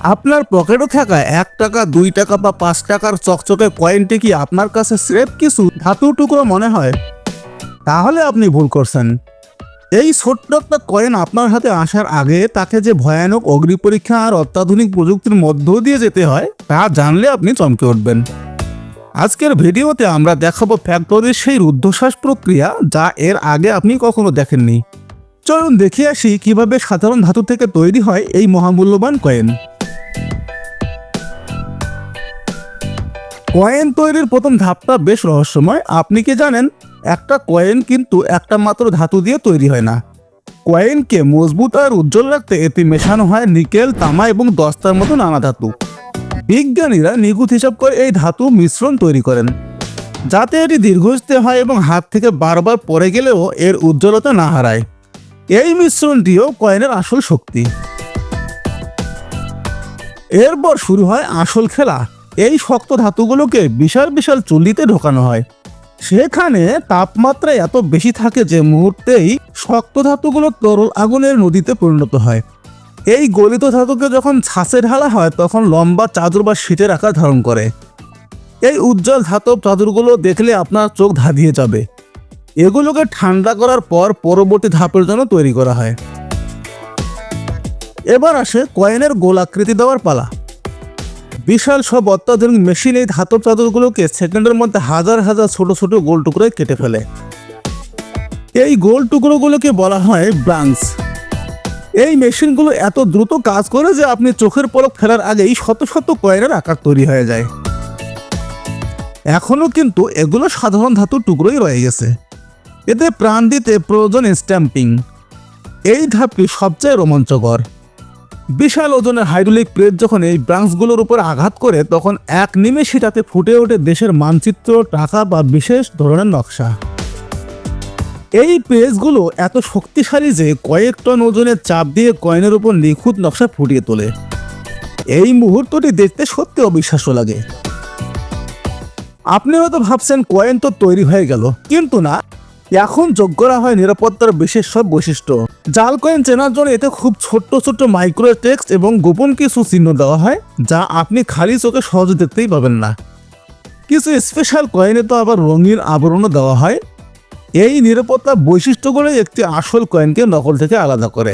আপনার পকেটে থাকা 1 টাকা 2 টাকা বা 5 টাকার চকচকে কয়েনটি কি আপনার কাছে স্রেফ কিছু ধাতুর টুকরো মনে হয়? তাহলে আপনি ভুল করছেন। এই ছোট্ট একটা কয়েন আপনার হাতে আসার আগে তাকে যে ভয়ানক অগ্নিপরীক্ষা আর অত্যাধুনিক প্রযুক্তির মধ্য দিয়ে যেতে হয় তা জানলে আপনি চমকে উঠবেন। আজকের ভিডিওতে আমরা দেখাবো ফ্যাক্টরির সেই রুদ্ধশ্বাস প্রক্রিয়া যা এর আগে আপনি কখনো দেখেননি। চলুন দেখে আসি কিভাবে সাধারণ ধাতু থেকে তৈরি হয় এই মহামূল্যবান কয়েন। কয়েন তৈরির প্রথম ধাপটা বেশ রহস্যময়। আপনি কি জানেন, একটা কয়েন কিন্তু একটা মাত্র ধাতু দিয়ে তৈরি হয় না। কয়েনকে মজবুত আর উজ্জ্বল রাখতে এতে মেশানো হয় নিকেল, তামা এবং দস্তার মতো নানা ধাতু। বিজ্ঞানীরা নিখুঁত হিসাব করে এই ধাতু মিশ্রণ তৈরি করেন যাতে এটি দীর্ঘস্থায়ী হয় এবং হাত থেকে বারবার পড়ে গেলেও এর উজ্জ্বলতা না হারায়। এই মিশ্রণটিও কয়েনের আসল শক্তি। এরপর শুরু হয় আসল খেলা। এই শক্ত ধাতুগুলোকে বিশাল বিশাল চুল্লিতে ঢোকানো হয়। সেখানে তাপমাত্রা এত বেশি থাকে যে মুহূর্তেই শক্ত ধাতুগুলো তরল আগুনের নদীতে পরিণত হয়। এই গলিত ধাতুকে যখন ছাঁচে ঢালা হয় তখন লম্বা চাদর বা শীটের আকার ধারণ করে। এই উজ্জ্বল ধাতব চাদরগুলো দেখলে আপনার চোখ ধাঁধিয়ে যাবে। এগুলোকে ঠান্ডা করার পর পরবর্তী ধাপের জন্য তৈরি করা হয়। এবার আসে কয়েনের গোলাকৃতি দেওয়ার পালা। বিশাল সব অত্যাধুনিক মেশিন এই ধাতব চাদরগুলোকে সেকেন্ডের মধ্যে হাজার হাজার ছোট ছোট গোল টুকরোয় কেটে ফেলে। এই গোল টুকরোগুলোকে বলা হয় ব্লাঙ্কস। এই মেশিনগুলো এত দ্রুত কাজ করে যে আপনি চোখের পলক ফেলার আগেই শত শত কয়েনের আকার তৈরি হয়ে যায়। এখনও কিন্তু এগুলো সাধারণ ধাতুর টুকরোই রয়ে গেছে। এতে প্রাণ দিতে প্রয়োজন স্ট্যাম্পিং। এই ধাপটি সবচেয়ে রোমাঞ্চকর। বিশাল ওজনের হাইড্রোলিক প্রেস যখন এই ব্রাঞ্চগুলোর উপর আঘাত করে তখন এক নিমেষে তাতে ফুটে ওঠে দেশের মানচিত্র, টাকা বা বিশেষ ধরনের নকশা। এই প্রেসগুলো এত শক্তিশালী যে কয়েক টন ওজনের চাপ দিয়ে কয়েনের উপর নিখুঁত নকশা ফুটিয়ে তোলে। এই মুহূর্তটি দেখতে সত্যি অবিশ্বাস্য লাগে। আপনি হয়তো ভাবছেন কয়েন তো তৈরি হয়ে গেল, কিন্তু না, এখন যোগ করা হয় নিরাপত্তার বিশেষ সব বৈশিষ্ট্য। জাল কয়েন চেনার জন্য এতে খুব ছোট্ট ছোট্ট মাইক্রো টেক্সট এবং গোপন কিছু চিহ্ন দেওয়া হয় যা আপনি খালি চোখে সহজে দেখতেই পাবেন না। কিছু স্পেশাল কয়েনে তো আবার রঙিন আবরণও দেওয়া হয়। এই নিরাপত্তা বৈশিষ্ট্যগুলো একটি আসল কয়েনকে নকল থেকে আলাদা করে।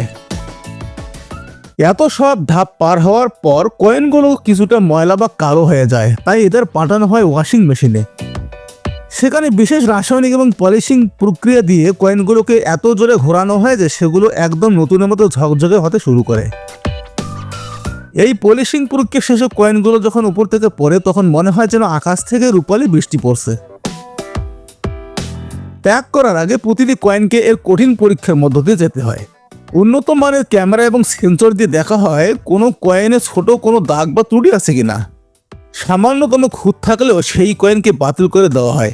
এত সব ধাপ পার হওয়ার পর কয়েনগুলো কিছুটা ময়লা বা কালো হয়ে যায়, তাই এদের পাঠানো হয় ওয়াশিং মেশিনে। সেখানে বিশেষ রাসায়নিক এবং পলিশিং প্রক্রিয়া দিয়ে কয়েনগুলোকে এত জোরে ঘোরানো হয় যে সেগুলো একদম নতুনের মতো ঝকঝকে হতে শুরু করে। এই পলিশিং প্রক্রিয়া শেষে কয়েনগুলো যখন উপর থেকে পড়ে তখন মনে হয় যেন আকাশ থেকে রূপালি বৃষ্টি পড়ছে। প্যাক করার আগে প্রতিটি কয়েনকে এর কঠিন পরীক্ষার মধ্য দিয়ে যেতে হয়। উন্নত মানের ক্যামেরা এবং সেন্সর দিয়ে দেখা হয় কোনো কয়েনে ছোট কোনো দাগ বা ত্রুটি আছে কিনা। সামান্যতম খুঁত থাকলেও সেই কয়েনকে বাতিল করে দেওয়া হয়,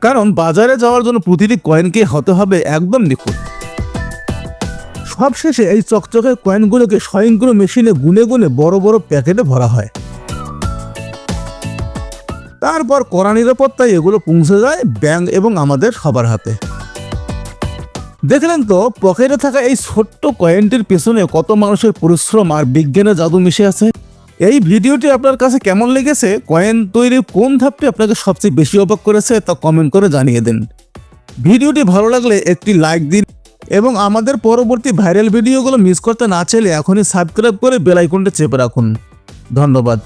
কারণ বাজারে যাওয়ার জন্য প্রতিটি কয়েনকে হতে হবে একদম নিখুঁত। সবশেষে এই চকচকে কয়েনগুলোকে স্বয়ংক্রিয় মেশিনে গুনে গুনে বড় বড় প্যাকেটে ভরা হয়। তারপর কড়া নিরাপত্তায় এগুলো পৌঁছে যায় ব্যাংক এবং আমাদের সবার হাতে। দেখলেন তো, পকেটে থাকা এই ছোট্ট কয়েনটির পেছনে কত মানুষের পরিশ্রম আর বিজ্ঞানের জাদু মিশে আছে। এই ভিডিওটি আপনার কাছে কেমন লেগেছে? কয়েন তৈরির কোন ধাপটি আপনাকে সবচেয়ে বেশি অবাক করেছে তা কমেন্ট করে জানিয়ে দিন। ভিডিওটি ভালো লাগলে একটি লাইক দিন এবং আমাদের পরবর্তী ভাইরাল ভিডিওগুলো মিস করতে না চাইলে এখনই সাবস্ক্রাইব করে বেল আইকনটা চেপে রাখুন। ধন্যবাদ।